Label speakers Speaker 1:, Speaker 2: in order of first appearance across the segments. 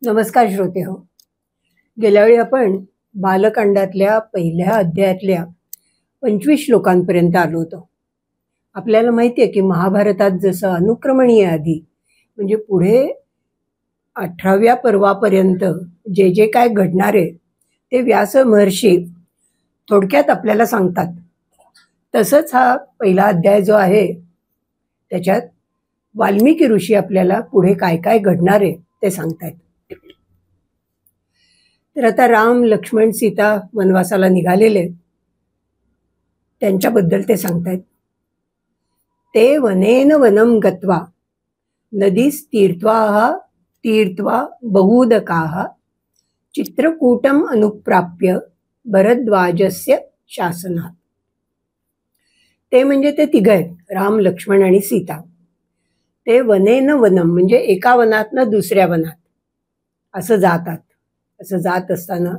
Speaker 1: नमस्कार श्रोते हो. गेल्या वेळी आपण बालकांडातल्या पहिल्या अध्यायातल्या 25 श्लोकांपर्यंत आलो होतो. आपल्याला माहिती आहे की महाभारतात जसं अनुक्रमणीय आधी म्हणजे पुढे 18व्या पर्वापर्यंत जे जे काय घडणार आहे ते व्यास महर्षी थोडक्यात आपल्याला सांगतात. तसंच हा पहिला अध्याय जो आहे त्याच्यात वाल्मिकी ऋषी आपल्याला पुढे काय काय घडणार आहे ते सांगतायत. तर आता राम लक्ष्मण सीता वनवासाला निघालेले त्यांच्याबद्दल ते सांगतायत. ते वनेन वनम गत्वा नदीस तीर्थवा बहुदकाः चित्रकूटम अनुप्राप्य भरद्वाजस्य शासनात. ते म्हणजे ते तिघ आहेत, राम लक्ष्मण आणि सीता. ते वनेन वनम म्हणजे एका वनातनं दुसऱ्या वनात असं जातात. असं जात असताना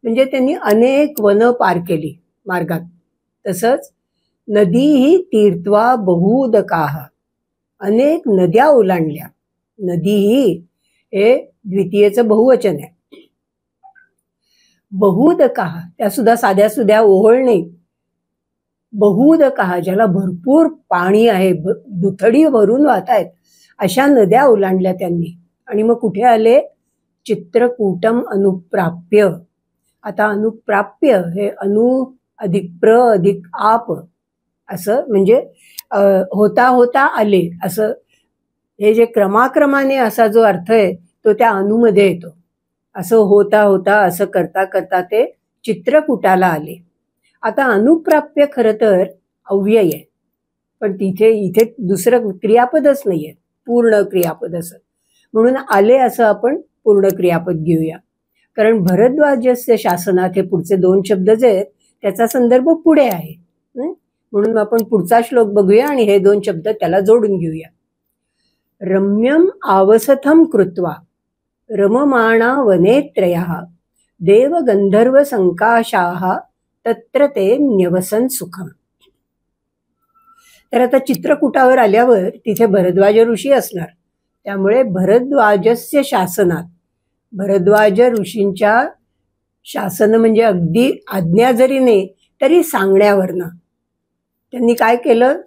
Speaker 1: म्हणजे त्यांनी अनेक वनं पार केली मार्गात. तसंच नदीही तीर्थवा बहुदकाः अनेक नद्या ओलांडल्या. नदीही हे द्वितीयेचं बहुवचन आहे. बहुदकाः त्या सुद्धा साध्या सुध्या ओहळ नाही. बहुदकाः ज्याला भरपूर पाणी आहे, दुथडी भरून वाहत आहेत अशा नद्या ओलांडल्या त्यांनी. आणि मग कुठे आले? चित्रकूटम अनुप्राप्य. आता अनुप्राप्य हे अनु अधिक प्र अधिक आप असं म्हणजे होता होता आले असं. हे जे क्रमाक्रमाने असा जो अर्थ आहे तो त्या अनुमध्ये येतो. असं होता होता असं करता करता ते चित्रकूटाला आले. आता अनुप्राप्य खरं तर अव्यय आहे, पण इथे दुसरं क्रियापदच नाही आहे, पूर्ण क्रियापद असं. म्हणून आले असं आपण पूर्ण क्रियापद घेऊया. कारण भरद्वाजस्य शासनात हे पुढचे दोन शब्द जे आहेत त्याचा संदर्भ पुढे आहे. म्हणून आपण पुढचा श्लोक बघूया आणि हे दोन शब्द त्याला जोडून घेऊया. रम्यम आवसथम कृत्वा रममाणा वनेत्रयः देव गंधर्व संकाशाः तत्र ते न्यवसन सुखम. तर आता चित्रकूटावर आल्यावर तिथे भरद्वाज ऋषी असणार. त्यामुळे भरद्वाजस्य शासनात, भरद्वाज ऋषींच्या शासन म्हणजे अगदी आज्ञा जरी नाही तरी सांगण्यावरनं त्यांनी काय केलं?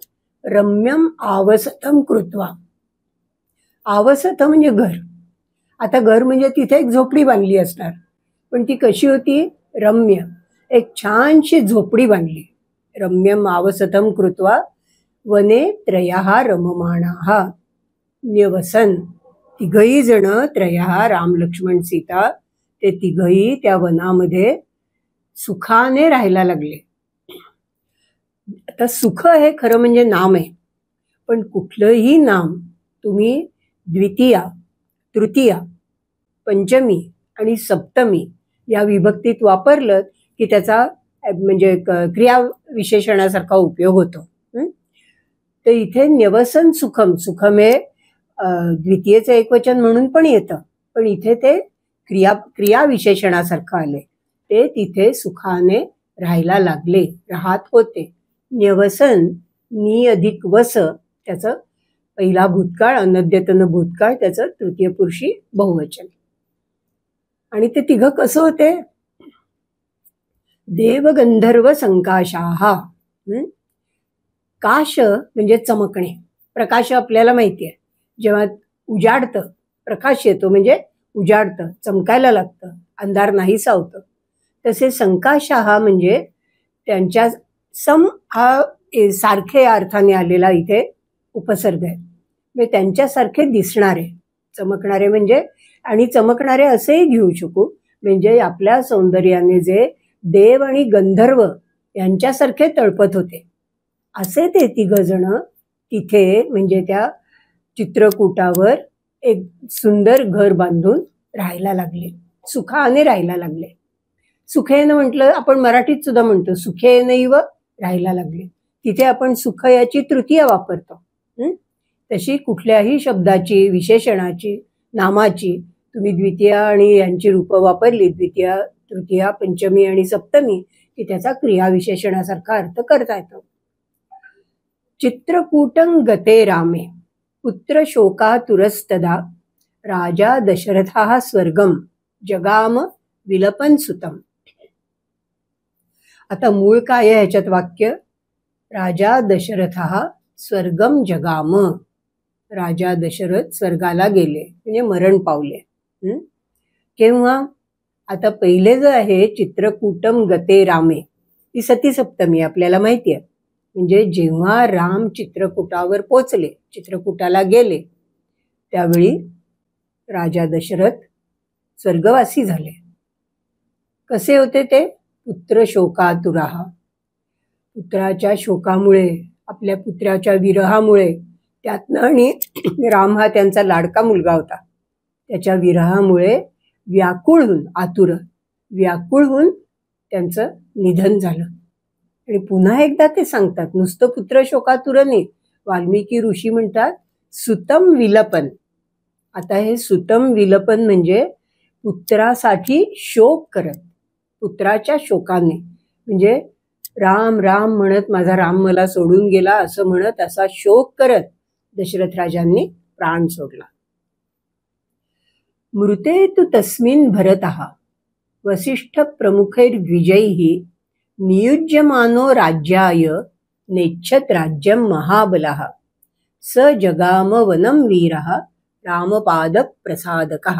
Speaker 1: रम्यम आवसथम कृत्वा. आवसथ म्हणजे घर. आता घर म्हणजे तिथे एक झोपडी बांधली असणार, पण ती कशी होती? रम्य, एक छानशी झोपडी बांधली. रम्यम आवसथम कृत्वा वने त्रयः रममाणाः न्यवसन. तिघही जण त्रयः राम लक्ष्मण सीता ते तिघही त्या वनामध्ये सुखाने राहायला लागले. आता सुख हे खरं म्हणजे नाम आहे, पण कुठलंही नाम तुम्ही द्वितीया, तृतीया, पंचमी आणि सप्तमी या विभक्तीत वापरलं की त्याचा म्हणजे क्रिया विशेषणासारखा उपयोग होतो. तर इथे न्यवसन सुखम, सुखम हे द्वितीयेचं एकवचन म्हणून पण येतं, पण इथे ते क्रिया विशेषणासारखं आले. ते तिथे सुखाने राहायला लागले, राहत होते. न्यवसन नि अधिक वस त्याचं पहिला भूतकाळ, अनद्यतन भूतकाळ, त्याचं तृतीय पुरुषी बहुवचन. आणि ते तिघं कसं होते? देवगंधर्व संकाशाः. काश म्हणजे चमकणे, प्रकाश आपल्याला माहिती आहे. जेव्हा उजाडतं, प्रकाश येतो म्हणजे उजाडतं, चमकायला लागतं, अंधार नाहीसा होतं. तसे संकाशाः म्हणजे त्यांच्या सम हा सारखे अर्थाने आलेला इथे उपसर्ग आहे. म्हणजे त्यांच्यासारखे दिसणारे, चमकणारे म्हणजे, आणि चमकणारे असेही घेऊ शकू म्हणजे आपल्या सौंदर्याने जे देव आणि गंधर्व यांच्यासारखे तळपत होते असे ते तिघ जण तिथे म्हणजे त्या चित्रकूटावर एक सुंदर घर बांधून राहायला लागले, सुखाने राहायला लागले. सुखेनं म्हटलं आपण मराठीत सुद्धा म्हणतो, सुखेनैव राहायला लागले. तिथे आपण सुख याची तृतीय वापरतो. तशी कुठल्याही शब्दाची, विशेषणाची, नामाची तुम्ही द्वितीया आणि यांची रूपं वापरली, द्वितीया, तृतीया, पंचमी आणि सप्तमी, की त्याचा क्रिया विशेषणासारखा अर्थ करता येतो. चित्रकूटं गते रामे पुत्र शोकातुरस्तदा राजा दशरथः स्वर्गम जगाम विलपन सुतम. आता मूळ काय आहे ह्याच्यात वाक्य? राजा दशरथः स्वर्गम जगाम. राजा दशरथ स्वर्गाला गेले म्हणजे मरण पावले. केव्हा? आता पहिले जे आहे चित्रकूटम गते रामे, ही सती सप्तमी आपल्याला माहिती आहे. म्हणजे जेव्हा राम चित्रकूटावर पोचले, चित्रकूटाला गेले, त्यावेळी राजा दशरथ स्वर्गवासी झाले. कसे होते ते? पुत्र शोकातुराहा. पुत्राच्या शोकामुळे, आपल्या पुत्राच्या विरहामुळे, त्यातनं, आणि राम हा त्यांचा लाडका मुलगा होता, त्याच्या विरहामुळे व्याकुळ होऊन, आतुर व्याकुळ होऊन त्यांचं निधन झालं. आणि पुन्हा एकदा ते सांगतात, नुसतं पुत्र शोकातुर नाही, वाल्मिकी ऋषी म्हणतात सुतम विलपन. आता हे सुतम विलपन म्हणजे पुत्रासाठी शोक करत, पुत्राच्या शोकाने, म्हणजे राम राम म्हणत माझा राम मला सोडून गेला असं म्हणत असा शोक करत दशरथ राजांनी प्राण सोडला. मृते तु तस्मिन् भरतः वसिष्ठ प्रमुखैर्द्विजैः नियुज्यमानो राज्याय नेच्छत् राज्यं महाबलः स जगाम वनं वीरः रामपाद प्रसादकः.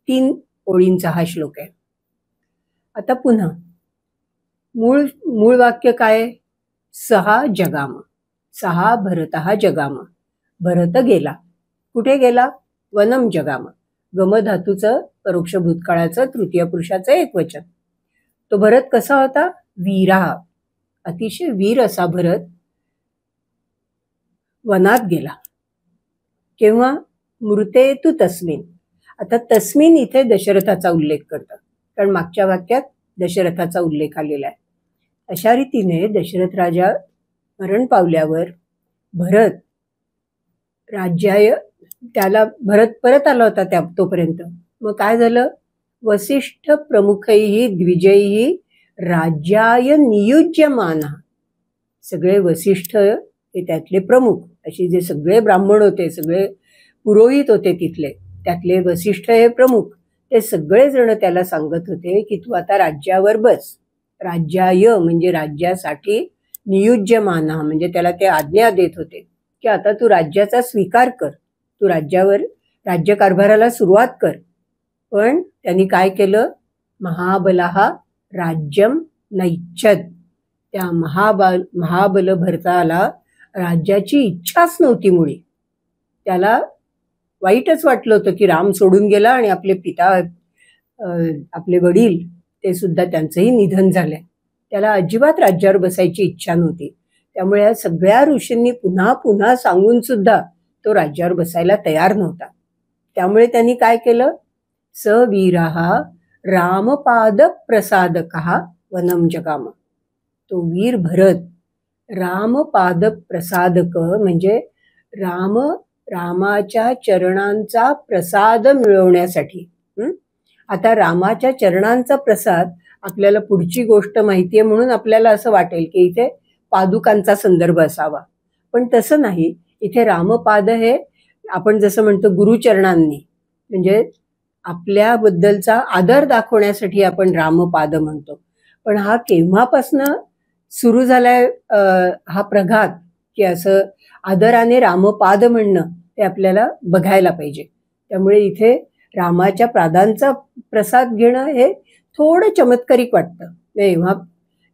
Speaker 1: 3 ओळींचा हा श्लोक आहे. आता पुन्हा मूळ वाक्य काय? सहा जगाम, सहा भरतः जगाम. भरत गेला. कुठे गेला? वनम जगाम. गम धातूचं परोक्ष भूतकाळाचं तृतीय पुरुषाचं एकवचन. तो भरत कसा होता? वीरा, अतिशय वीर असा भरत वनात गेला. केव्हा? मृते तु तस्मिन. आता तस्मिन इथे दशरथाचा उल्लेख करतात, कारण मागच्या वाक्यात दशरथाचा उल्लेख आलेला आहे. अशा रीतीने दशरथ राजा मरण पावल्यावर भरत राज्याय, त्याला भरत परत आला होता तोपर्यंत. मग काय झालं? वसिष्ठ प्रमुखैः द्विजैः राज्याय नियुज्यमान. सगळे वसिष्ठ हे त्यातले प्रमुख, अशी जे सगळे ब्राह्मण होते, सगळे पुरोहित होते तिथले, त्यातले वसिष्ठ हे प्रमुख, ते सगळेजण त्याला सांगत होते की तू आता राज्यावर बस. राज्याय म्हणजे राज्यासाठी, नियुज्यमान म्हणजे त्याला ते आज्ञा देत होते की आता तू राज्याचा स्वीकार कर, तू राज्यावर राज्यकारभाराला सुरुवात कर. पण त्यांनी काय केलं? महाबलः राज्यम नैच्छत्. त्या महाबल भरताला राज्याची इच्छाच नव्हती. मुळी त्याला वाईटच वाटलं होतं की राम सोडून गेला आणि आपले पिता, आपले वडील, ते सुद्धा त्यांचंही निधन झालंय. त्याला अजिबात राज्यावर बसायची इच्छा नव्हती. त्यामुळे या सगळ्या ऋषींनी पुन्हा पुन्हा सांगून सुद्धा तो राज्यावर बसायला तयार नव्हता. त्यामुळे त्यांनी काय केलं? स वीरः रामपाद प्रसादकः वनम जगाम. तो वीर भरत रामपाद प्रसादक म्हणजे रामाच्या चरणांचा प्रसाद मिळवण्यासाठी. आता रामाच्या चरणांचा प्रसाद, आपल्याला पुढची गोष्ट माहितीये म्हणून आपल्याला असं वाटेल की इथे पादुकांचा संदर्भ असावा, पण तसं नाही. इथे रामपाद हे आपण जसं म्हणतो गुरुचरणांनी, म्हणजे आपल्याबद्दलचा आदर दाखवण्यासाठी आपण रामपाद म्हणतो. पण हा केव्हापासनं सुरू झालाय हा प्रघात, की असं आदराने रामपाद म्हणणं, ते आपल्याला बघायला पाहिजे. त्यामुळे इथे रामाच्या पादांचा प्रसाद घेणं हे थोडं चमत्कारिक वाटतं.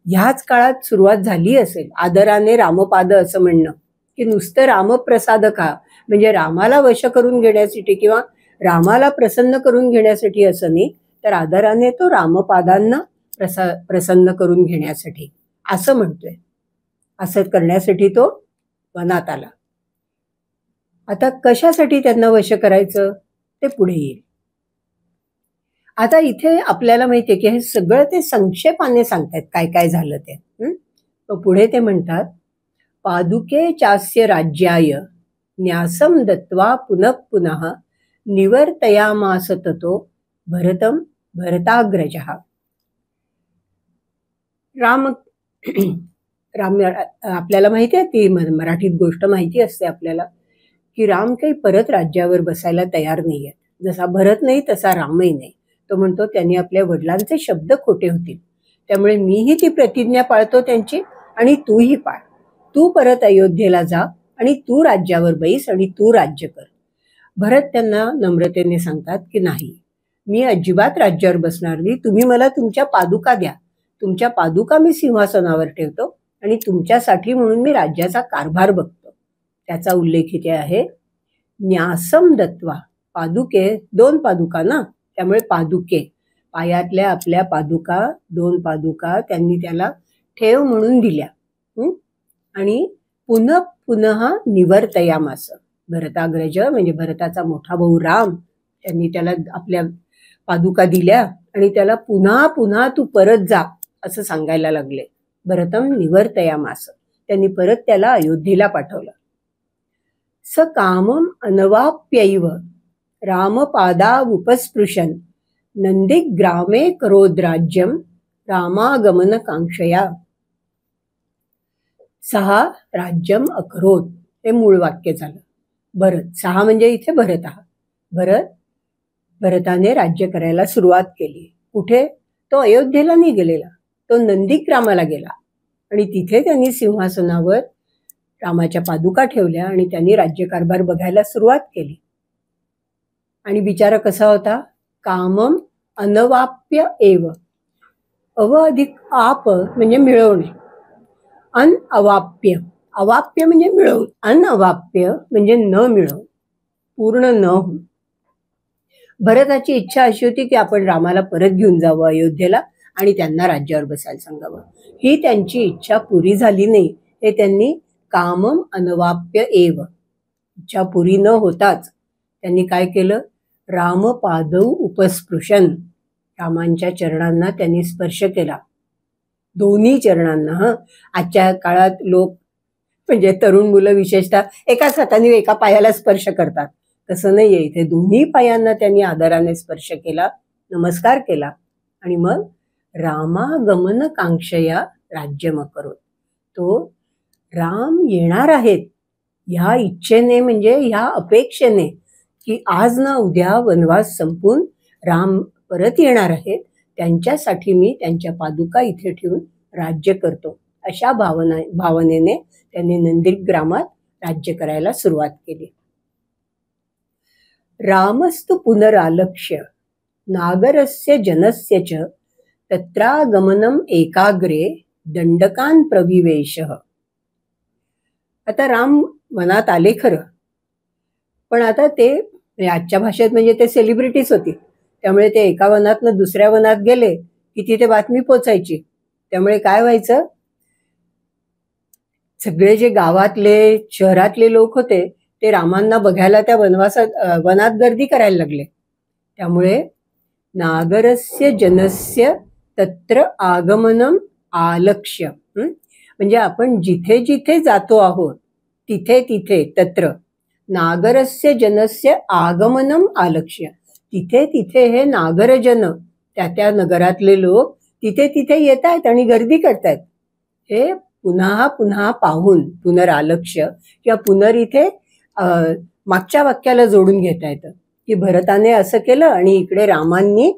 Speaker 1: ह्याच काळात सुरुवात झाली असेल आदराने रामपाद असं म्हणणं, की नुसतं रामप्रसादका म्हणजे रामाला वश करून घेण्यासाठी किंवा रामाला प्रसन्न करून घेण्यासाठी असं नाही, तर आदराने तो रामपादांना प्रसन्न करून घेण्यासाठी असं म्हणतोय. असं करण्यासाठी तो वनात आला. आता कशासाठी त्यांना वश करायचं ते पुढे येईल. आता इथे आपल्याला माहितीये की हे सगळं ते संक्षेपाने सांगतात काय काय झालं ते. पुढे ते म्हणतात, पादुके चास्य राज्याय न्यासम दत्वा पुनः पुनः निवर्तयामास ततो भरतम भरताग्रजः. राम आपल्याला माहिती आहे, ती मराठीत गोष्ट माहिती असते आपल्याला, की राम काही परत राज्यावर बसायला तयार नाहीये. जसा भरत नाही तसा रामही नाही. तो म्हणतो त्यांनी आपल्या वडिलांचे शब्द खोटे होतील, त्यामुळे मीही ती प्रतिज्ञा पाळतो त्यांची, आणि तूही पाळ. तू परत अयोध्येला जा आणि तू राज्यावर बैस आणि तू राज्य कर. भरत त्यांना नम्रतेने सांगतात की नाही, मी अजिबात राज्यावर बसणार नाही. तुम्ही मला तुमच्या पादुका द्या. तुमच्या पादुका मी सिंहासनावर ठेवतो आणि तुमच्यासाठी म्हणून मी राज्याचा कारभार बघतो. त्याचा उल्लेख इथे आहे. न्यासम दत्वा, पादुके 2 पादुका ना, त्यामुळे पादुके, पायातल्या आपल्या पादुका 2 पादुका त्यांनी त्याला ठेव म्हणून दिल्या. आणि पुनः पुनः निवर्तयामास, भरताग्रज म्हणजे भरताचा मोठा भाऊ राम, त्यांनी त्याला आपल्या पादुका दिल्या आणि त्याला पुन्हा पुन्हा तू परत जा असं सांगायला लागले. भरतम निवर्तयामास, त्यांनी परत त्याला अयोध्येला पाठवलं. स कामम अनवाप्यैव रामपादा उपस्पृशन नंदीग्रामे करोद्राज्यम रामागमन कांक्षया. सहा राज्यम अकरोत, हे मूळ वाक्य झालं. भरत, 6 म्हणजे इथे भरत हा. भरताने राज्य करायला सुरुवात केली. कुठे? तो अयोध्येला नाही गेलेला, तो नंदीग्रामाला गेला आणि तिथे त्यांनी सिंहासनावर रामाच्या पादुका ठेवल्या आणि त्यांनी राज्यकारभार बघायला सुरुवात केली. आणि बिचारा कसा होता? कामम अनवाप्य एव, अव अधिक आप म्हणजे मिळवणे, अनअवाप्य, अवाप्य म्हणजे मिळवून, अनअवाप्य म्हणजे न मिळवून, पूर्ण न होऊन. भरताची इच्छा अशी होती की आपण रामाला परत घेऊन जावं अयोध्येला आणि त्यांना राज्यावर बसायला सांगावं. ही त्यांची इच्छा पुरी झाली नाही. हे त्यांनी कामम अनवाप्य एव, इच्छा पुरी न होताच त्यांनी काय केलं? रामपादौ उपस्पृशन, रामांच्या चरणांना त्यांनी स्पर्श केला. दोन्ही चरणांना. आजच्या काळात लोक म्हणजे तरुण मुलं विशेषतः एकाच हाताने एका पायाला स्पर्श करतात. तसं नाहीये इथे. दोन्ही पायांना त्यांनी आदराने स्पर्श केला, नमस्कार केला आणि मग रामागमन कांक्षया राज्यम करोत, तो राम येणार आहेत ह्या इच्छेने, म्हणजे ह्या अपेक्षेने की आज ना उद्या वनवास संपून राम परत येणार आहेत, त्यांच्यासाठी मी त्यांच्या पादुका इथे ठेवून राज्य करतो, अशा भावनेने त्यांनी नंदीग्रामात राज्य करायला सुरुवात केली. रामस्तु पुनरालक्ष्य नागरस्य जनस्य च तत्रागमनम एकाग्रे दंडकान प्रविवेशः. आता राम वनात आले खरं, पण आता ते आजच्या भाषेत म्हणजे ते सेलिब्रिटीज होती, त्यामुळे ते एका वनातनं दुसऱ्या वनात गेले की तिथे बातमी पोचायची. त्यामुळे काय व्हायचं, सगळे जे गावातले शहरातले लोक होते ते रामांना बघायला त्या वनात गर्दी करायला लागले. त्यामुळे नागरस्य जनस्य तत्र आगमनम आलक्ष्य, म्हणजे आपण जिथे जिथे जातो आहोत तिथे तिथे, तत्र नागरस्य जनस्य आगमनम आलक्ष्य, तिथे तिथे हे नागरजन, त्या नगरातले लोक तिथे तिथे येत आहेत आणि गर्दी करतायत. हे पुन्हा पुन्हा पाहून, पुनरालक्ष्य किंवा पुनर इथे मागच्या वाक्याला जोडून घेता येतं की भरताने असं केलं आणि इकडे रामांनी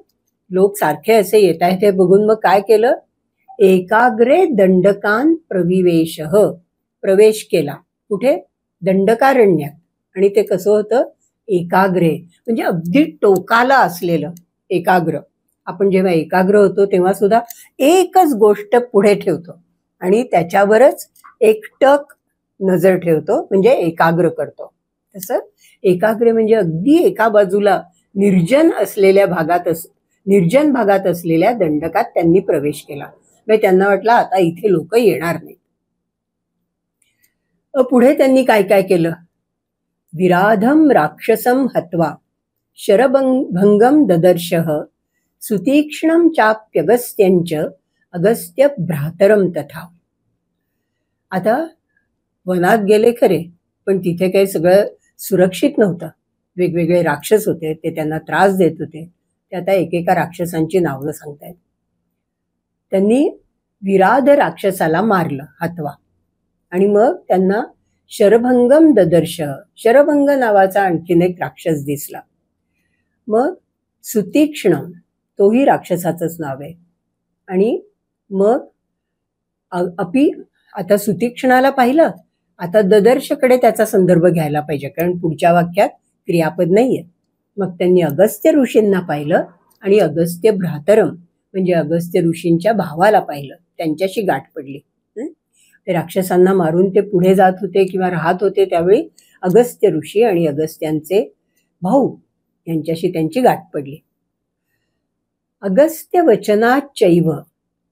Speaker 1: लोक सारखे असे येत आहेत हे बघून मग काय केलं? एकाग्रे दंडकान प्रविवेशः, प्रवेश केला. कुठे? दंडकारण्यात. आणि ते कसं होतं? एकाग्रे म्हणजे अगदी टोकाला असलेलं एकाग्र. आपण जेव्हा एकाग्र होतो तेव्हा सुद्धा एकच गोष्ट पुढे ठेवतो आणि त्याच्यावरच एकटक नजर ठेवतो, म्हणजे एकाग्र करतो. तसं एकाग्र म्हणजे अगदी एका बाजूला निर्जन भागात असलेल्या दंडकात त्यांनी प्रवेश केला. म्हणजे त्यांना वाटलं आता इथे लोक येणार नाही. पुढे त्यांनी काय काय केलं? विराधम राक्षसम हत्वा शरभंगम ददर्शः सुतीक्ष्णम चाप्यगस्त्यंच अगस्त्य भ्रातरम तथा. आता वनात गेले खरे, पण तिथे काही सगळं सुरक्षित नव्हतं. वेगवेगळे राक्षस होते, ते त्यांना त्रास देत होते. ते आता एकेका राक्षसांची नावं सांगतायत. त्यांनी विराध राक्षसाला मारलं, हत्वा, आणि मग त्यांना शरभंगम ददर्श, शरभंग नावाचा आणखीन एक राक्षस दिसला. मग सुतीक्ष्ण, तोही राक्षसाचंच नाव आहे. आणि मग अपि, आता सुतीक्ष्णाला पाहिलं, आता ददर्शकडे त्याचा संदर्भ घ्यायला पाहिजे, कारण पुढच्या वाक्यात क्रियापद नाहीये. मग त्यांनी अगस्त्य ऋषींना पाहिलं आणि अगस्त्य भ्रातरम म्हणजे अगस्त्य ऋषींच्या भावाला पाहिलं, त्यांच्याशी गाठ पडली. ते राक्षसांना मारून ते पुढे जात होते किंवा राहत होते, त्यावेळी अगस्त्य ऋषी आणि अगस्त्यांचे भाऊ यांच्याशी त्यांची गाठ पडली. अगस्त्य वचनाच्चैव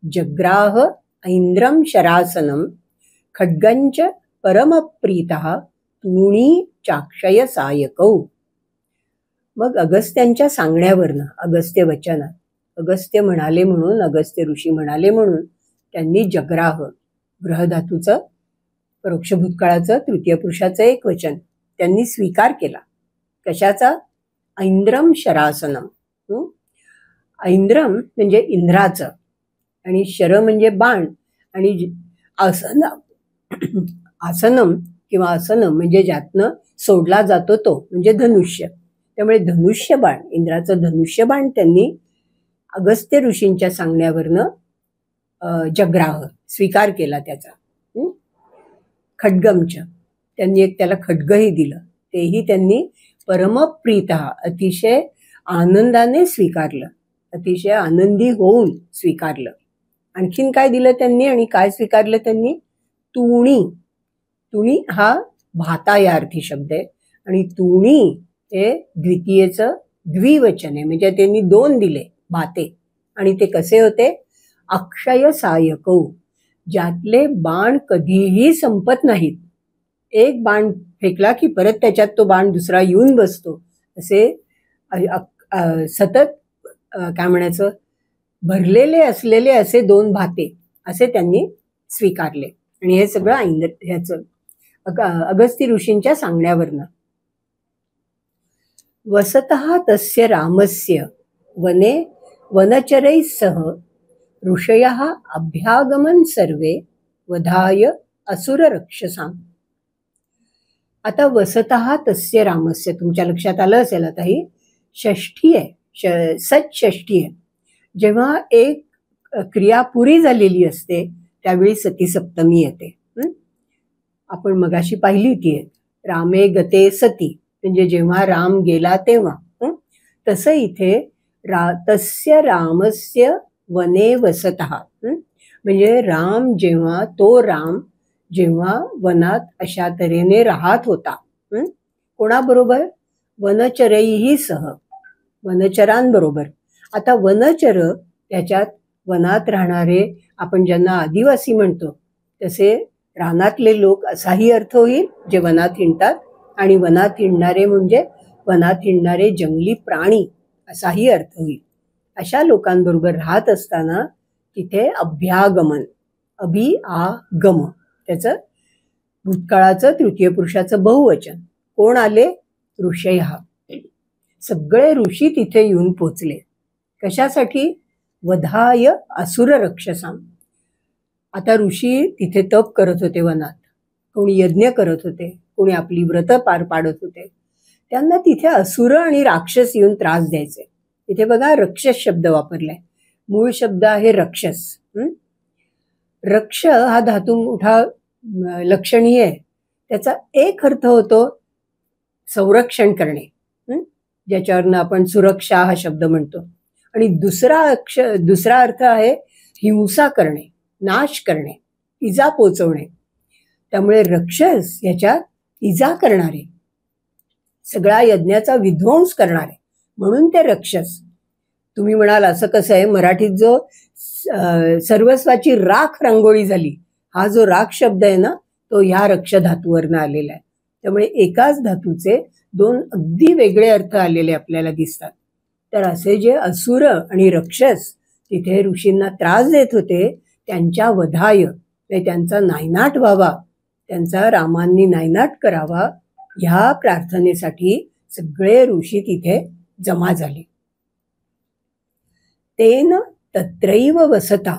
Speaker 1: जग्राह ऐन्द्रम शरासनम खड्गंच परमप्रीतः तूणी चाक्षय सायकौ. मग अगस्त्यांच्या सांगण्यावरनं, अगस्त्य वचनात, अगस्त्य म्हणाले म्हणून, अगस्त्य ऋषी म्हणाले म्हणून त्यांनी जग्राह, ग्रहधातूचं परोक्ष भूतकाळाचं तृतीय पुरुषाचं एक वचन, त्यांनी स्वीकार केला. कशाचा? ऐन्द्रम शरासनम. ऐन्द्रम म्हणजे इंद्राचं, आणि शर म्हणजे बाण, आणि आसनम किंवा आसनम म्हणजे ज्यातनं सोडला जातो तो म्हणजे धनुष्य. त्यामुळे धनुष्य बाण, इंद्राचं धनुष्य बाण त्यांनी अगस्त्य ऋषींच्या सांगण्यावरनं जग्राह, स्वीकार केला त्याचा. खड्गमच, त्यांनी एक त्याला खड्गही दिलं, तेही त्यांनी परमप्रीत, अतिशय आनंदाने स्वीकारलं, अतिशय आनंदी होऊन स्वीकारलं. आणखीन काय दिलं त्यांनी आणि काय स्वीकारलं त्यांनी? तूणी. तूणी हा भाता या अर्थी शब्द आहे, आणि तूणी हे द्वितीयेचं द्विवचन आहे, म्हणजे त्यांनी दोन दिले भाते. आणि ते कसे होते? अक्षय सायकौ, ज्यातले बाण कधीही संपत नाहीत. एक बाण फेकला की परत त्याच्यात तो बाण दुसरा येऊन बसतो, असे सतत काय म्हणायचं, भरलेले असलेले असे दोन भाते असे त्यांनी स्वीकारले. आणि हे सगळं ह्याचं अगस्त्य ऋषींच्या सांगण्यावरनं. वसतः तस्य रामस्य वने वनचरैः सह ऋषयः अभ्यागमन सर्वे वधाय असुर रक्षसां. आता वसतः तस्य रामस्य, तुमच्या लक्षात आलं असेल, आता ही षष्ठी आहे, सच षष्ठी आहे. जेव्हा एक क्रिया पुरी झालेली असते त्यावेळी सती सप्तमी येते. आपण मगाशी पाहिली होती, रामे गते सती, म्हणजे जेव्हा राम गेला तेव्हा. तसं इथे तस्य रामस्य वने वसतः, म्हणजे राम जेव्हा वनात अशा तऱ्हेने राहत होता. कोणाबरोबर? वनचरैही सह, वनचरांबरोबर. आता वनचर त्याच्यात वनात राहणारे, आपण ज्यांना आदिवासी म्हणतो तसे रानातले लोक असाही अर्थ होईल, जे वनात हिंडतात, आणि वनात हिंडणारे म्हणजे वनात हिंडणारे जंगली प्राणी असाही अर्थ होईल. अशा लोकांबरोबर राहत असताना तिथे अभ्यागमन, अभिआगम, त्याचं भूतकाळाचं तृतीय पुरुषाचं बहुवचन. कोण आले? ऋषयः, सगळे ऋषी तिथे येऊन पोचले. कशासाठी? वधाय असुर रक्षसां. आता ऋषी तिथे तप करत होते वनात, कोणी यज्ञ करत होते, कोणी आपली व्रत पार पाडत होते. त्यांना तिथे असुर आणि राक्षस येऊन त्रास द्यायचे. तिथे बघा रक्षस शब्द वापरलाय, मूळ शब्द आहे रक्षस. रक्ष हा धातू मोठा लक्षणीय आहे. त्याचा एक अर्थ होतो संरक्षण करणे, ज्याच्यावरनं आपण सुरक्षा हा शब्द म्हणतो, आणि दुसरा अर्थ आहे हिंसा करणे, नाश करणे, इजा पोचवणे. त्यामुळे रक्षस याच्यात इजा करणारे, सगळा यज्ञाचा विध्वंस करणारे, म्हणून ते रक्षस. तुम्ही म्हणाल असं कसं आहे, मराठीत जो सर्वस्वाची राख रांगोळी झाली, हा जो राख शब्द आहे ना, तो ह्या रक्ष धातूवरनं आलेला आहे. त्यामुळे एकाच धातूचे दोन अगदी वेगळे अर्थ आलेले आपल्याला दिसतात. तर असे जे असुर आणि रक्षस तिथे ऋषींना त्रास देत होते, त्यांच्या वधाय, त्यांचा नायनाट व्हावा, त्यांचा रामांनी नायनाट करावा, ह्या प्रार्थनेसाठी सगळे ऋषी तिथे जमा झाले. तेन तत्रैव वसता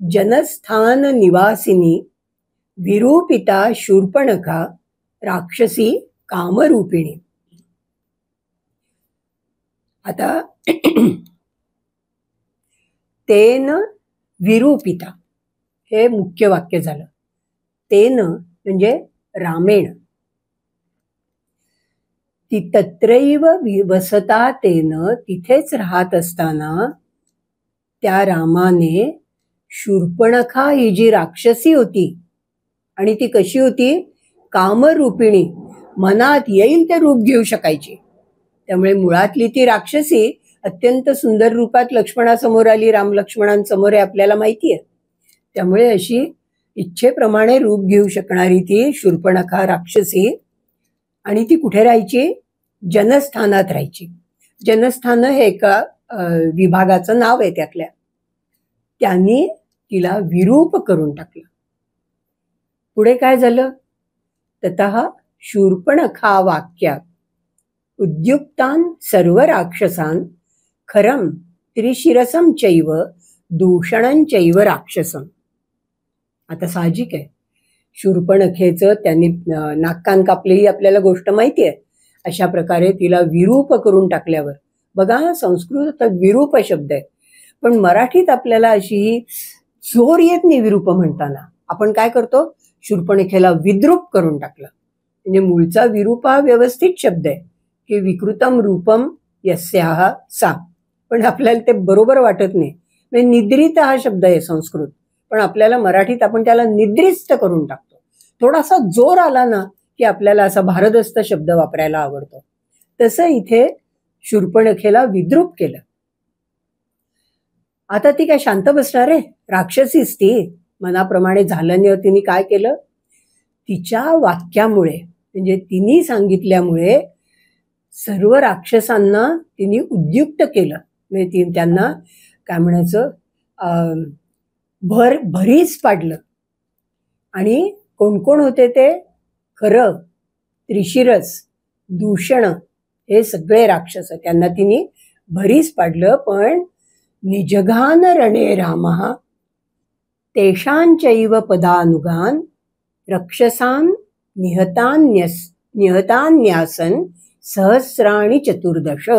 Speaker 1: जनस्थान निवासिनी विरूपिता शूर्पणखा राक्षसी कामरूपिणी. आता तेन विरूपिता हे मुख्य वाक्य झालं. तेन म्हणजे रामेण. ती तत्रैव वसता तेन, तिथेच राहत असताना त्या रामाने शूर्पणखा ही जी राक्षसी होती, आणि ती कशी होती, कामरूपिणी, मनात येईल ते रूप घेऊ शकायची. त्यामुळे मुळातली ती राक्षसी अत्यंत सुंदर रूपात लक्ष्मणासमोर आली, राम लक्ष्मणांसमोर आहे आपल्याला माहिती आहे. त्यामुळे अशी इच्छेप्रमाणे रूप घेऊ शकणारी ती शूर्पणखा राक्षसी. आणि ती कुठे राहायची, जनस्थानात राहायची. जनस्थान हे एका विभागाचं नाव आहे त्यातल्या. त्यांनी तिला विरूप करून टाकलं. पुढे काय झालं, ततः शूर्पणखा वाक्यात उद्युक्तान सर्व राक्षसांन खरम त्रिशिरसम चैव दूषणं चैव राक्षसम. आता साहजिक आहे, शूर्पणखेचं त्यांनी नाककान कापले ही आपल्याला गोष्ट माहिती आहे. अशा प्रकारे तिला विरूप करून टाकल्यावर, बघा संस्कृत विरूप शब्द आहे, पण मराठीत आपल्याला अशी जोर येत नाही विरूप म्हणताना. आपण काय करतो, शूर्पणखेला विद्रूप करून टाकलं. म्हणजे मूळचा विरूप हा व्यवस्थित शब्द आहे की विकृतम रूपम यस्याह सा, पण आपल्याला ते बरोबर वाटत नाही. म्हणजे निद्रित हा शब्द आहे संस्कृत, पण आपल्याला मराठीत आपण त्याला निद्रिस्त करून टाकतो. थोडासा जोर आला ना की आपल्याला असा भारदस्त शब्द वापरायला आवडतो. तसं इथे शूर्पणखेला विद्रूप केलं. आता ती काय शांत बसणार आहे, राक्षसीच ती, मनाप्रमाणे झालं नाही. तिने काय केलं, तिच्या वाक्यामुळे म्हणजे तिने सांगितल्यामुळे सर्व राक्षसांना तिने उद्युक्त केलं. म्हणजे त्यांना काय म्हणायचं, भरीस पाडलं. आणि कोण कोण होते ते, खरं, त्रिशिरस, दूषण हे सगळे राक्षस, त्यांना तिने भरीस पाडलं. पण निजघान रणे रामः तेषांचैव पदानुगान रक्षसान् निहतान्यासन सहस्राणि चतुर्दश.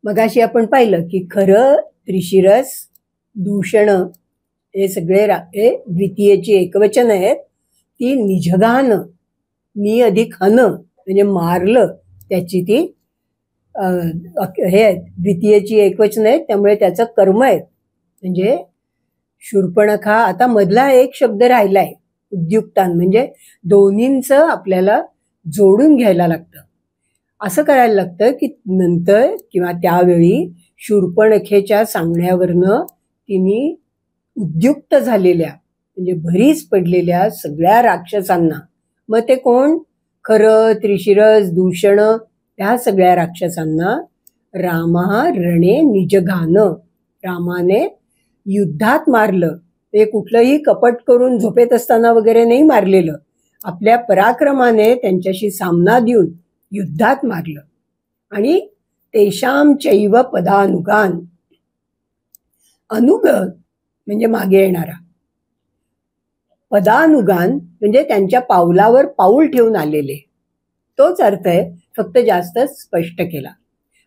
Speaker 1: मगाशी आपण पाहिलं की खरं, त्रिशिरस, दूषण हे सगळे हे द्वितीयची एकवचन आहेत. ती निजघान, नि अधिक हन म्हणजे मारलं, त्याची ती हे द्वितीयची एकवचन आहेत, त्यामुळे त्याचं कर्म आहे. म्हणजे शूर्पणखा, आता मधला एक शब्द राहिलाय उद्युक्तान, म्हणजे दोन्हींचं आपल्याला जोडून घ्यायला लागतं. असं करायला लागतं की नंतर किंवा त्यावेळी शूर्पणखेच्या सांगण्यावरनं तिने उद्युक्त झालेल्या म्हणजे भरीस पडलेल्या सगळ्या राक्षसांना, मग ते कोण, खरं, त्रिशिरस, दूषण, त्या सगळ्या राक्षसांना रामा रणे निजघान, रामाने युद्धात मारलं. ते कुठलंही कपट करून झोपेत असताना वगैरे नाही मारलेलं, आपल्या पराक्रमाने त्यांच्याशी सामना देऊन युद्धात मारलं. आणि तेषाम चैव पदानुगान, अनुग म्हणजे मागे येणारा, पदानुगान म्हणजे त्यांच्या पावलावर पाऊल ठेवून आलेले, तोच अर्थ आहे, फक्त जास्त स्पष्ट केला.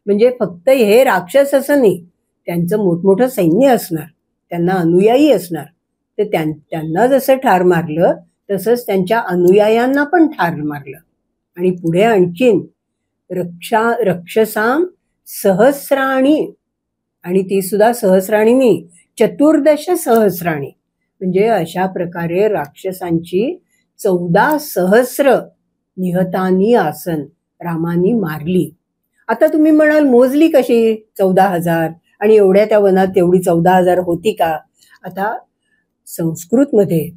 Speaker 1: म्हणजे फक्त हे राक्षस असं नाही, त्यांचं मोठमोठं सैन्य असणार, त्यांना अनुयायी असणार. तर त्यांना जसं ठार मारलं तसंच त्यांच्या अनुयायांना पण ठार मारलं. आणि पुढे आणखीन रक्षसाम सहस्राणी, आणि ती सुद्धा सहस्राणी नाही, चतुर्दश सहस्राणी, म्हणजे अशा प्रकारे राक्षसांची 14 सहस्र निहतानी आसन रामानी मारली. आता तुम्ही म्हणाल मोजली कशी 14,000, आणि एवढ्या त्या वनात तेवढी 14,000 होती का? आता संस्कृतमध्ये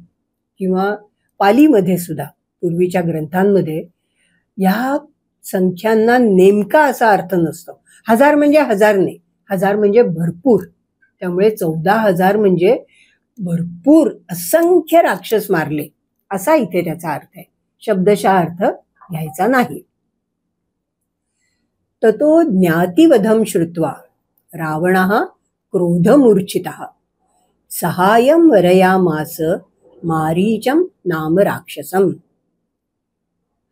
Speaker 1: किंवा पालीमध्ये सुद्धा पूर्वीच्या ग्रंथांमध्ये या संख्यांना नेमका असा अर्थ नसतो. 1000 म्हणजे 1000 नाही, 1000 म्हणजे भरपूर. त्यामुळे 14,000 म्हणजे भरपूर असंख्य राक्षस मारले असा इथे त्याचा अर्थ आहे, शब्दशः अर्थ घ्यायचा नाही. ततो ज्ञातिवधम श्रुत्वा रावणः क्रोधमूर्छितः सहायं वरयामास मारीचं नाम राक्षसम.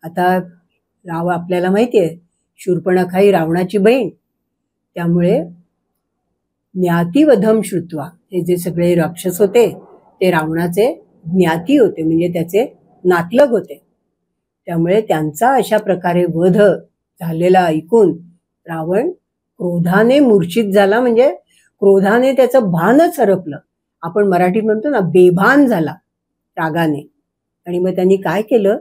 Speaker 1: आता आपल्याला माहितीये शूर्पणखा ही रावणाची बहीण, त्यामुळे ज्ञातिवधम श्रुत्वा, हे जे सगळे राक्षस होते ते रावणाचे ज्ञाती होते, म्हणजे त्याचे नातलग होते. त्यामुळे त्यांचा अशा प्रकारे वध झालेला ऐकून रावण क्रोधाने मूर्छित झाला, म्हणजे क्रोधाने त्याचं भानच हरपलं. आपण मराठीत म्हणतो ना, बेभान झाला रागाने. आणि मग त्यांनी काय केलं,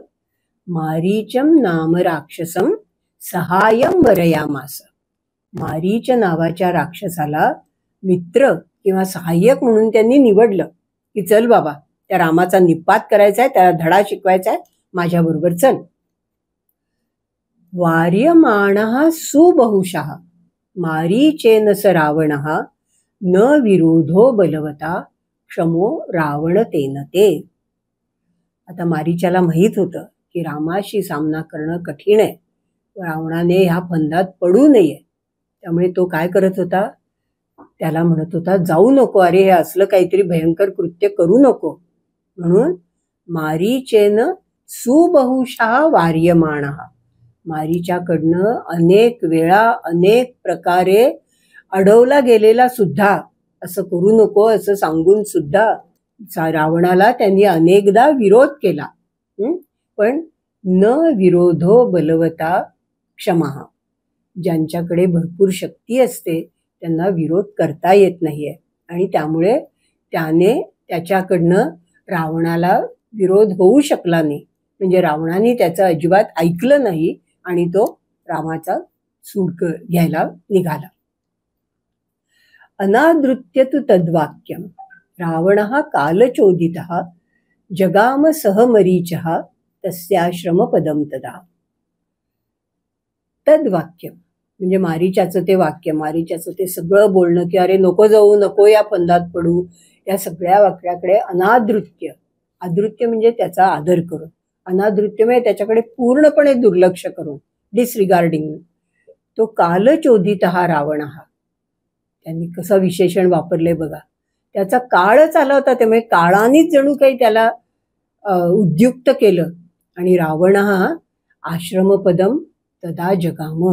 Speaker 1: मारीचम नाम राक्षसम सहाय्यम वरयामास. मारीच नावाच्या राक्षसाला मित्र किंवा सहाय्यक म्हणून त्यांनी निवडलं, की चल बाबा, त्या रामाचा निपात करायचा आहे, त्याला धडा शिकवायचा आहे, माझ्याबरोबर चल. वार्यमाणः सुबहुशः मारीचेन स रावणः न विरोधो बलवता क्षमो रावण तेन ते. आता मारीच्याला माहीत होतं की रामाशी सामना करणं कठीण आहे, रावणाने ह्या फंदात पडू नये. त्यामुळे तो काय करत होता, त्याला म्हणत होता, जाऊ नको, अरे हे असलं काहीतरी भयंकर कृत्य करू नको. म्हणून मारीचेन सुबहुशः वार्यमाणः, मारीच्याकडनं अनेक वेळा अनेक प्रकारे अडवला गेलेला सुद्धा, असं करू नको असं सांगून सुद्धा रावणाला त्यांनी अनेकदा विरोध केला. पण न विरोधो बलवता क्षमा, ज्यांच्याकडे भरपूर शक्ती असते त्यांना विरोध करता येत नाहीये. आणि त्यामुळे त्याच्याकडनं रावणाला विरोध होऊ शकला नाही, म्हणजे रावणाने त्याचं अजिबात ऐकलं नाही आणि तो रामाचा सूड घ्यायला निघाला. अनादृत्य तु तद्वाक्यम रावणः कालचोदितः जगाम सहमरीचः तस्याश्रम पदम तदा. तद्वाक्यम म्हणजे मारीच्याचं ते वाक्य, मारीच्याचं ते सगळं बोलणं, की अरे नको जाऊ, नको या फंदात पडू, या सगळ्या वाक्याकडे अनादृत्य, आदृत्य म्हणजे त्याचा आदर करून, अनादृत्य म्हणजे त्याच्याकडे पूर्णपणे दुर्लक्ष करून, डिसरिगार्डिंग. तो कालचोदित हा रावण, हा त्यांनी कसं विशेषण वापरले बघा. त्याचा काळच आला होता, त्यामुळे काळानेच जणू काही त्याला उद्युक्त केलं. आणि रावण हा आश्रमपदम तदा जगाम,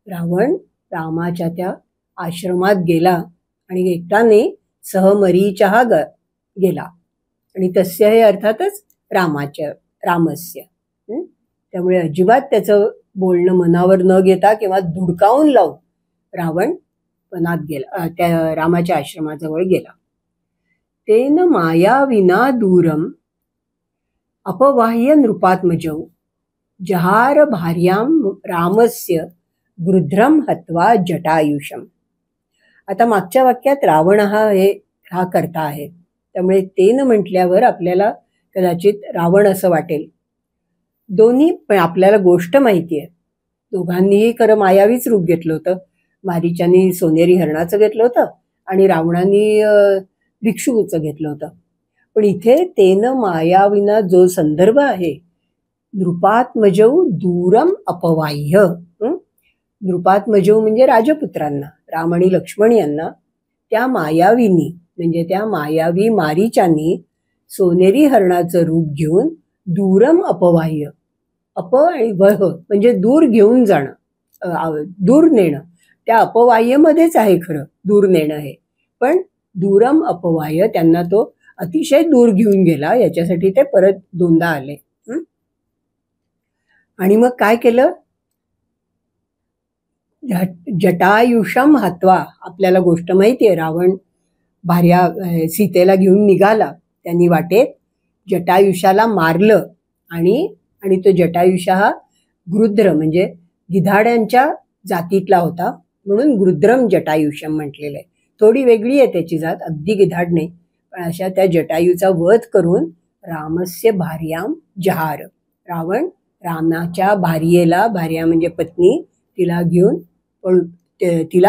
Speaker 1: रावण रामाच्या त्या आश्रमात गेला आणि एकटाने सहमरीचः गेला. आणि तस्य हे अर्थातच रामस्य. त्यामुळे अजिबात त्याचं बोलणं मनावर न घेता किंवा धुडकावून लावून रावण वनात गेला, त्या रामाच्या आश्रमाजवळ गेला. तेन मायाविना दूरम अपवाह्य नृपात्मजौ जहार भार्याम रामस्य गृध्रम हत्वा जटायुषम. आता मागच्या वाक्यात रावण हा कर्ता आहे, त्यामुळे तेन म्हटल्यावर आपल्याला कदाचित रावण असं वाटेल. दोन्ही पण आपल्याला गोष्ट माहिती आहे, दोघांनीही खरं मायावीच रूप घेतलं होतं. मारीच्यानी सोनेरी हरणाचं घेतलं होतं आणि रावणाने भिक्षुचं घेतलं होतं. पण इथे तेन मायाविना जो संदर्भ आहे, नृपात्मजौ दूरम अपवाह्य. नृपात्मजौ म्हणजे राजपुत्रांना, राम आणि लक्ष्मण यांना त्या मायावीनी म्हणजे त्या मायावी मारीचानी सोनेरी हरणाचं रूप घेऊन दूरम अपवाह्य, अप आणि वह म्हणजे दूर घेऊन जाणं, दूर नेणं. त्या अपवाह्यमध्येच आहे खरं दूर नेणं हे, पण दूरम अपवाह्य त्यांना तो अतिशय दूर घेऊन गेला, याच्यासाठी ते परत दोनदा आले. आणि मग काय केलं, जटायुषम हत्वा. आपल्याला गोष्ट माहिती आहे, रावण भार्या सीतेला घेऊन निघाला, त्यांनी वाटेत जटायुषाला मारलं. आणि तो जटायुष हा गृध्र म्हणजे गिधाड्यांच्या जातीतला होता, म्हणून गृध्रम जटायुषम म्हटलेलं आहे. थोडी वेगळी आहे त्याची जात, अगदी गिधाड नाही, पण अशा त्या जटायूचा वध करून रामस्य भार्याम जहार. रावण रामाच्या भार्येला, भार्या म्हणजे पत्नी, तिला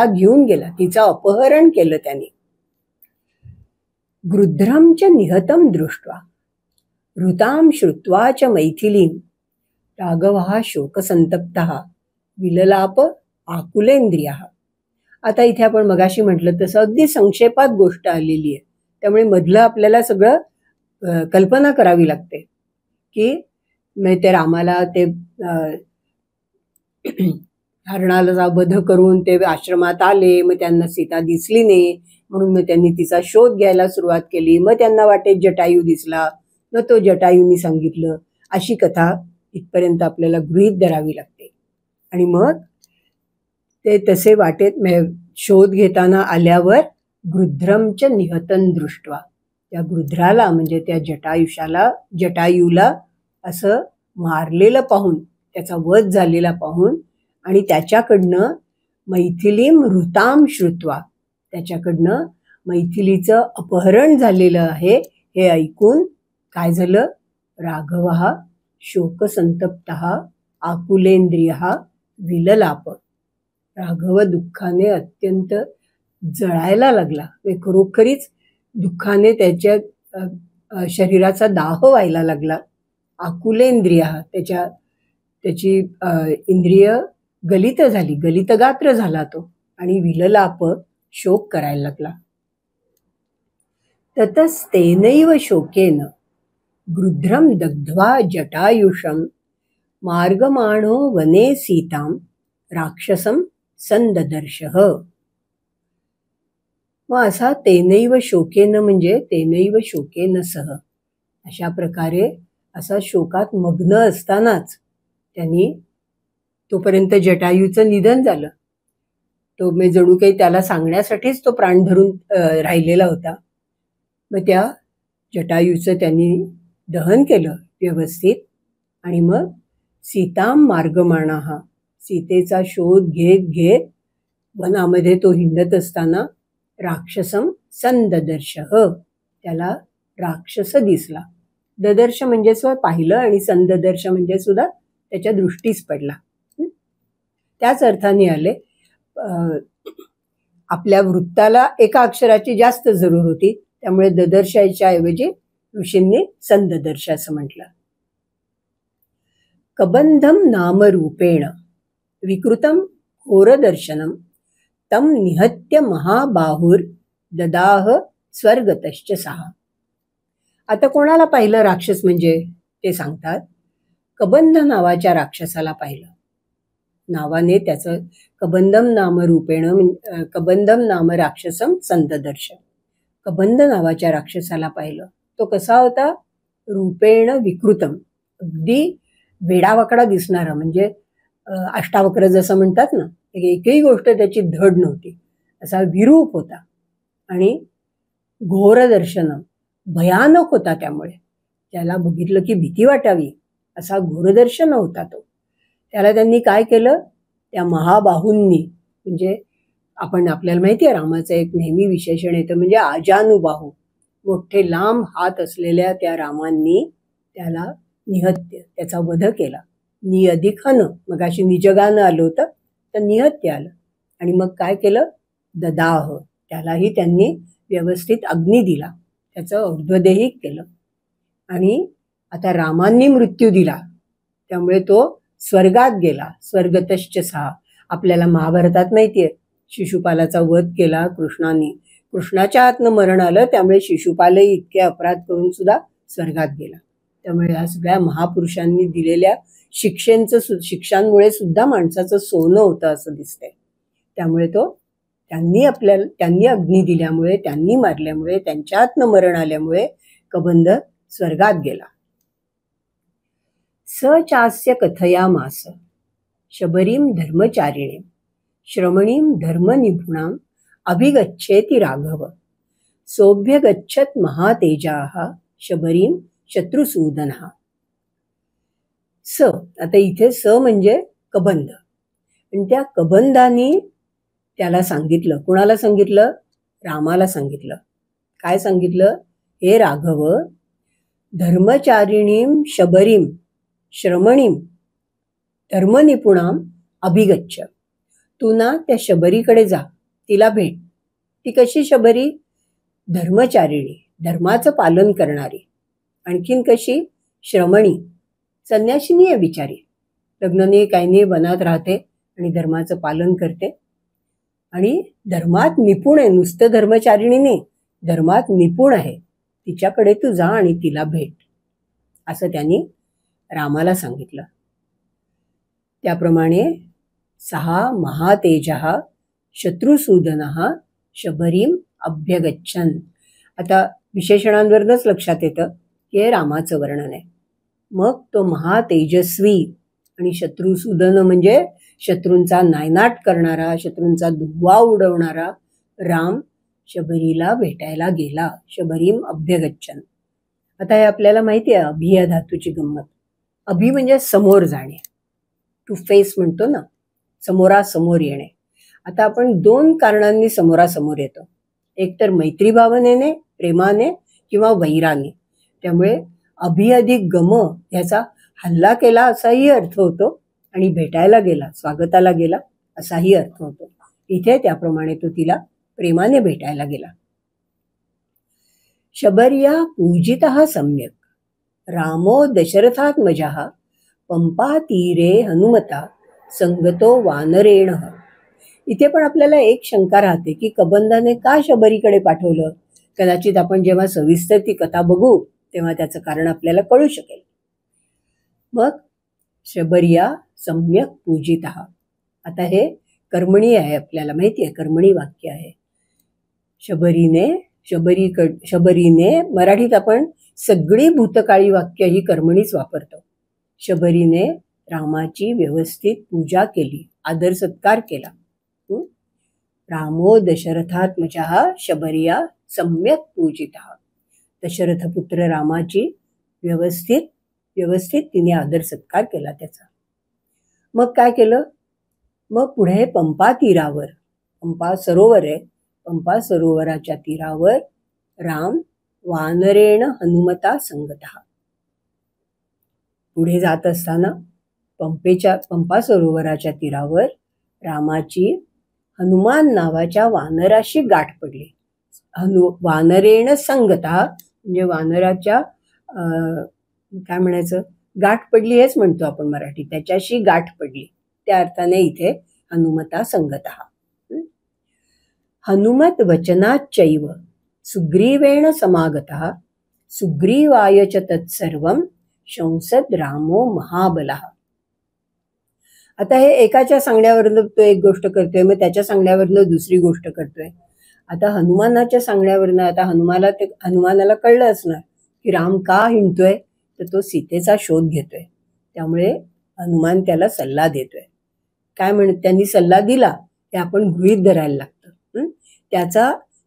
Speaker 1: घेऊन गेला, तिचं अपहरण केलं त्याने. गृध्रम च निहतम दृष्ट्वा ऋताम श्रुत्वा च मैथिलीम राघवः शोकसंतप्तः विललाप आकुलेंद्रियः. आता इथे आपण मगाशी म्हटलं तसं अगदी संक्षेपात गोष्ट आलेली आहे, त्यामुळे मधलं आपल्याला सगळं कल्पना करावी लागते. की मग ते रामाला ते हरणाला वध करून ते आश्रमात आले, मग त्यांना सीता दिसली नाही म्हणून मग त्यांनी तिचा शोध घ्यायला सुरुवात केली. मग त्यांना वाटेत जटायू दिसला, मग तो जटायूंनी सांगितलं. अशी कथा इथपर्यंत आपल्याला गृहीत धरावी लागते. आणि मग ते तसे वाटेत शोध घेताना आल्यावर गृध्रमच निहतन दृष्ट्वा, त्या गृध्राला म्हणजे त्या जटायूला असं मारलेलं पाहून, त्याचा वध झालेला पाहून आणि त्याच्याकडनं मैथिली मृताम श्रुत्वा, त्याच्याकडनं मैथिलीचं अपहरण झालेलं आहे हे ऐकून काय झालं? राघवः शोकसंतप्तः आकुलेंद्रियः विललाप. राघव दुःखाने अत्यंत जळायला लागला. खरोखरीच दुःखाने त्याच्या शरीराचा दाह व्हायला लागला. आकुलेंद्रिय, त्याची इंद्रिय गलित झाली, गलितगात्र झाला तो, आणि विललाप, शोक करायला लागला. ततस्तेनैव शोकेन गृध्रम दग्ध्वा जटायुषम मार्गमाणो वने सीताम राक्षसम संददर्शः. मग असा तेनैव शोकेन म्हणजे तेनैव शोकेन सह, अशा प्रकारे असा शोकात मग्न असतानाच त्यांनी, तोपर्यंत जटायूचं निधन झालं. तो मी जणू काही त्याला सांगण्यासाठीच तो प्राण धरून राहिलेला होता. मग त्या जटायूचं त्यांनी दहन केलं व्यवस्थित. आणि मग सीताम मार्गमाणाः, सीतेचा शोध घेत घेत वनामध्ये तो हिंडत असताना राक्षसम संददर्शः, त्याला राक्षस दिसला. ददर्श म्हणजे पाहिलं, आणि संददर्श म्हणजे सुद्धा त्याच्या दृष्टीस पडला. त्याच अर्थाने आले. आपल्या वृत्ताला एका अक्षराची जास्त जरूर होती, त्यामुळे ददर्शाच्या ऐवजी ऋषींनी संददर्श असं म्हटलं. कबंधम नामरूपेण विकृतम घोरदर्शनम तम निहत्य महाबाहुर ददाह स्वर्गतश्च सहा. आता कोणाला पाहिलं राक्षस म्हणजे ते सांगतात. कबंध नावाच्या राक्षसाला पाहिलं. नावाने त्याचं कबंधम नामरूपेण, कबंधम नाम राक्षसम संददर्श, कबंध नावाच्या राक्षसाला पाहिलं. तो कसा होता? रूपेण विकृतम, अगदी वेडावाकडा दिसणारा, म्हणजे अष्टावक्र जसं म्हणतात ना, एकही गोष्ट त्याची धड नव्हती, असा विरूप होता. आणि घोरदर्शनम, भयानक होता. त्यामुळे त्याला बघितलं की भीती वाटावी असा घोरदर्शन होता तो. त्याला त्यांनी काय केलं? त्या महाबाहूंनी, म्हणजे आपल्याला माहिती आहे रामाचं एक नेहमी विशेषण येतं म्हणजे आजानुबाहू, मोठे लांब हात असलेल्या त्या रामांनी त्याला निहत्य, त्याचा वध केला. निअधिकनं, मग अशी निजगानं आलं होतं, तर निहत्य आलं. आणि मग काय केलं? ददाह, त्यालाही त्यांनी व्यवस्थित अग्नी दिला, त्याचं और्ध्वदेहिक केलं. आणि आता रामांनी मृत्यू दिला, त्यामुळे तो स्वर्गात गेला. स्वर्गतश्च सहा, आपल्याला महाभारतात माहिती आहे शिशुपालाचा वध केला कृष्णाने, कृष्णाच्या हातनं मरण आलं, त्यामुळे शिशुपालही इतके अपराध करून सुद्धा स्वर्गात गेला. त्यामुळे ह्या सगळ्या महापुरुषांनी दिलेल्या शिक्षांमुळे सुद्धा माणसाचं सोनं होतं असं दिसतंय. त्यामुळे त्यांनी अग्नी दिल्यामुळे, त्यांनी मारल्यामुळे, त्यांच्या हातनं मरण आल्यामुळे कबंध स्वर्गात गेला. स चास्य कथयामास शबरीम धर्मचारिणीम श्रमणीम धर्मनिपुणाम अभिगच्छेति राघव सोभ्य गच्छत महातेजाः शबरीम शत्रुसूदनः. स, आता इथे स म्हणजे कबंध. आणि त्या कबंधानी त्याला सांगितलं. कुणाला सांगितलं? रामाला सांगितलं. काय सांगितलं? हे राघव, धर्मचारिणीम शबरीम श्रमणीम धर्मनिपुणाम अभिगच्छ, तू ना त्या शबरीकडे जा, तिला भेट. ती कशी शबरी? धर्मचारिणी, धर्माचं पालन करणारी. आणखीन कशी? श्रमणी, संन्यासिनी आहे बिचारी, लग्न नाही काही नाही, वनात राहते आणि धर्माचं पालन करते. आणि धर्मात निपुण आहे, नुसतं धर्मचारिणी नाही, धर्मात निपुण आहे. तिच्याकडे तू जा आणि तिला भेट, असं त्यांनी रामाला सांगितलं. त्याप्रमाणे 6 महातेजः शत्रुसूदनः शबरीम अभ्यगच्छन्. आता विशेषणांवरच लक्षात येतं की हे रामाचं वर्णन आहे. मग तो महातेजस्वी आणि शत्रुसूदन म्हणजे शत्रूंचा नायनाट करणारा, शत्रूंचा धुव्वा उडवणारा राम शबरीला भेटायला गेला. शबरीम अभ्यगच्छन्. आता हे आपल्याला माहिती आहे अभि या धातूची गंमत. अभि म्हणजे समोर जाणे, टू फेस म्हणतो ना, समोरासमोर येणे. आता आपण 2 कारणांनी समोरासमोर येतो. एक तर मैत्री भावनेने, प्रेमाने किंवा वैराने. त्यामुळे अभि अधिक गम ह्याचा हल्ला केला असाही अर्थ होतो आणि भेटायला गेला, स्वागताला गेला असाही अर्थ होतो. इथे त्याप्रमाणे तो तिला प्रेमाने भेटायला गेला. शबर्या पूजितः सम्यक रामो दशरथात्मजः पंपा तीरे हनुमता संगतो वानरेण. इथे पण आपल्याला एक शंका राहते की कबंधाने का शबरीकडे पाठवलं. कदाचित आपण जेव्हा सविस्तर ती कथा बघू तेव्हा त्याचं कारण आपल्याला कळू शकेल. मग शबर्या सम्यक पूजितः. आता हे कर्मणी आहे, आपल्याला माहिती आहे कर्मणी वाक्य आहे. शबरीने मराठीत आपण सगळी भूतकाळी वाक्य ही कर्मणीच वापरतो. शबरीने रामाची व्यवस्थित पूजा केली, आदर सत्कार केला. रामो दशरथात्मजः शबर्या सम्यक पूजितः. दशरथपुत्र रामाची व्यवस्थित तिने आदर सत्कार केला त्याचा. मग काय केलं. मग पुढे पंपा तीरावर, पंपा सरोवर आहे, पंपा सरोवराच्या तीरावर राम वानरेण हनुमता संगतः. पुढे जात असताना पंपा सरोवराच्या तीरावर रामाची हनुमान नावाच्या वानराशी गाठ पडली. वानरेण संगतः म्हणजे वानराच्या काय म्हणायचं, गाठ पडली हेच म्हणतो आपण मराठी, त्याच्याशी गाठ पडली. त्या अर्थाने इथे हनुमता संगतः. हनुमत वचनाच्चैव सुग्रीवेण समागतः सुग्रीवाय च तत्सर्वं शंसद रामो महाबलः. आता हे एकाच्या सांगण्यावरनं तो एक गोष्ट करतोय, मग त्याच्या सांगण्यावरनं दुसरी गोष्ट करतोय. आता हनुमानाच्या सांगण्यावरनं आता हनुमानाला कळलं असणार की राम का हिंडतोय, तर तो सीतेचा शोध घेतोय. त्यामुळे हनुमान त्याला सल्ला देतोय. काय त्यांनी सल्ला दिला हे आपण गृहीत धरायला लागतं.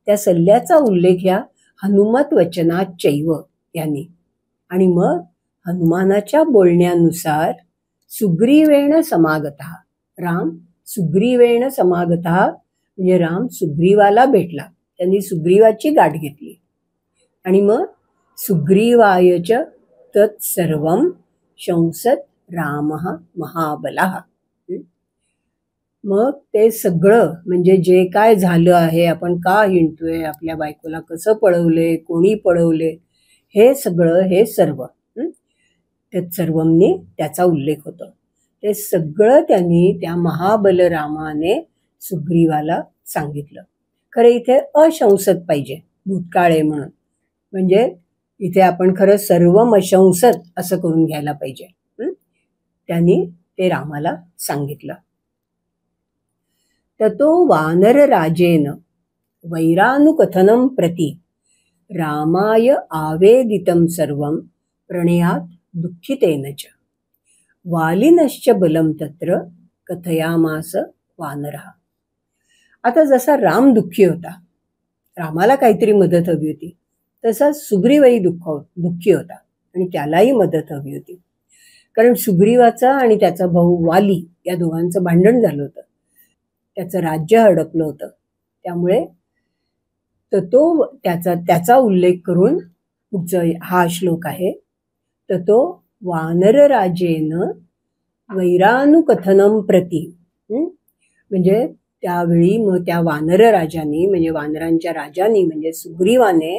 Speaker 1: त्या सल्ल्याचा उल्लेख या हनुमत वचनाच्चैव यांनी. आणि मग हनुमानाच्या बोलण्यानुसार सुग्रीवेण समागतः, राम सुग्रीवेण समागतः म्हणजे राम सुग्रीवाला भेटला, त्यांनी सुग्रीवाची गाठ घेतली. आणि मग सुग्रीवायच तत्सर्वं शंसत रामः महाबलः. मग ते सगळं म्हणजे जे काय झालं आहे, आपण का हिंडतोय, आपल्या बायकोला कसं पळवले, कोणी पळवले, हे सगळं, हे सर्व तत्सर्वंनी त्याचा उल्लेख होतो. ते सगळं त्यांनी त्या महाबल रामाने सुग्रीवाला सांगितलं. खरं इथे अशंसत पाहिजे, भूतकाळ आहे म्हणून. म्हणजे इथे आपण खरं सर्वम अशंसत असं करून घ्यायला पाहिजे. त्यांनी ते रामाला सांगितलं. ततो वानर राजेन वैरानुकथनं प्रति रामाय आवेदितं सर्वं प्रणयात दुःखितेन च वालिनश्च बलं तत्र कथयामास वानरः. आता जसा राम दुःखी होता, रामाला काहीतरी मदत हवी होती, तसा सुग्रीवही दुःखी होता आणि त्यालाही मदत हवी होती. कारण सुग्रीवाचा आणि त्याचा भाऊ वाली या दोघांचं भांडण झालं होतं, त्याचं राज्य हडपलं होतं. त्यामुळे तर तो त्याचा उल्लेख करून पुढचा हा श्लोक आहे. तर तो वानरराजेन वैरानुकथनं प्रति, म्हणजे त्यावेळी मग त्या वानरराजांनी म्हणजे वानरांच्या राजांनी म्हणजे सुग्रीवाने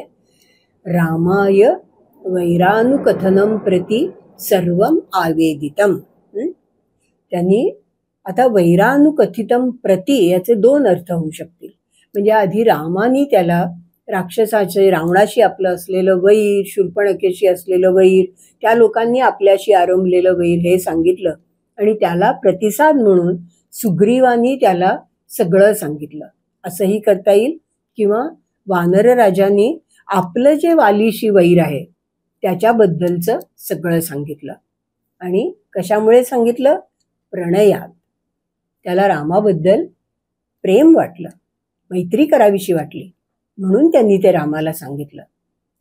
Speaker 1: रामाय वैरानुकथनं प्रति सर्वं आवेदितम. त्यांनी आता वैरानुकथितम प्रति याचे 2 अर्थ होऊ शकतील. म्हणजे आधी रामानी त्याला राक्षसाचे रावणाशी आपलं असलेलं वैर, शूर्पणखेशी असलेलं वैर, त्या लोकांनी आपल्याशी आरंभलेलं वैर हे सांगितलं आणि त्याला प्रतिसाद म्हणून सुग्रीवानी त्याला सगळं सांगितलं असंही करता येईल. किंवा वानर राजांनी आपलं जे वालीशी वैर आहे त्याच्याबद्दलचं सगळं सांगितलं. आणि कशामुळे सांगितलं? प्रणयात. त्याला रामाबद्दल प्रेम वाटलं, मैत्री करावीशी वाटली म्हणून त्यांनी ते रामाला सांगितलं.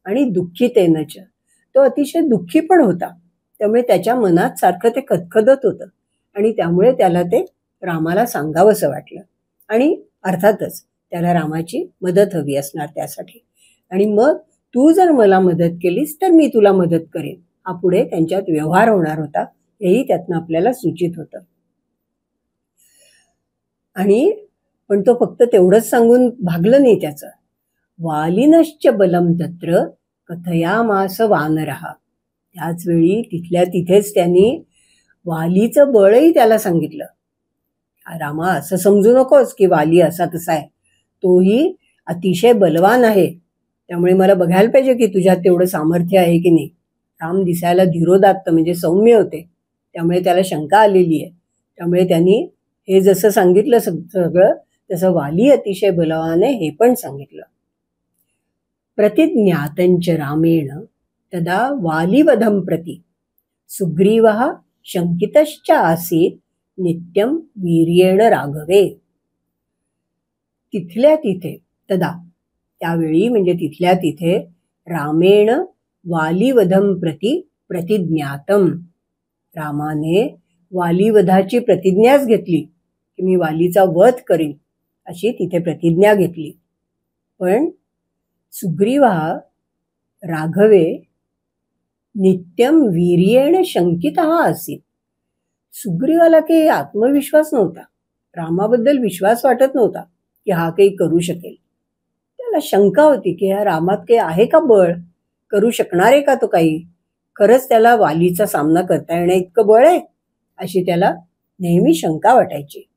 Speaker 1: आणि दुःखितेनच, तो अतिशय दुःखी पण होता, त्यामुळे त्याच्या मनात सारखं ते खदखदत होतं आणि त्यामुळे त्याला ते रामाला सांगावंसं वाटलं. आणि अर्थातच त्याला रामाची मदत हवी असणार त्यासाठी. आणि मग तू जर मला मदत केलीस तर मी तुला मदत करेन, हा पुढे त्यांच्यात व्यवहार होणार होता, हेही त्यातनं आपल्याला सूचित होतं. आणि पण तो फक्त तेवढंच सांगून भागलं नाही त्याचं. वालिनश्च बलम तत्र कथयामास वानरहा. त्याच वेळी तिथल्या तिथेच त्यांनी वालीचं बळही त्याला सांगितलं. रामा, असं समजू नकोस की वाली असा तसा आहे, तोही अतिशय बलवान आहे, त्यामुळे मला बघायला पाहिजे की तुझ्यात तेवढं सामर्थ्य आहे की नाही. राम दिसायला धीरोदात्त म्हणजे सौम्य होते, त्यामुळे त्याला शंका आलेली आहे. त्यामुळे त्यांनी हे जसं सांगितलं सगळं तसं वाली अतिशय बलवान आहे हे पण सांगितलं. प्रतिज्ञातंच रामेण तदा वालिवधं प्रति सुग्रीवः शंकितश्च आसीत् नित्यं वीर्येण राघवे. तिथल्या तिथे तदा, त्यावेळी म्हणजे तिथल्या तिथे, रामेण वालिवधं प्रति प्रतिज्ञातम, रामाने वालिवधाची प्रतिज्ञाच घेतली की मी वालीचा वध करीन अशी तिथे प्रतिज्ञा घेतली. पण सुग्रीवा राघवे नित्यम वीर्येण शंकितः आसीत्. सुग्रीवाला काही आत्मविश्वास नव्हता, रामाबद्दल विश्वास वाटत नव्हता की हा काही करू शकेल. त्याला शंका होती की या रामात काही आहे का बळ, करू शकणार आहे का तो काही, खरंच त्याला वालीचा सामना करता येण्या इतकं बळ आहे, अशी त्याला नेहमी शंका वाटायची.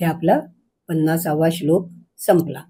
Speaker 1: हे आपला 50वा श्लोक संपला.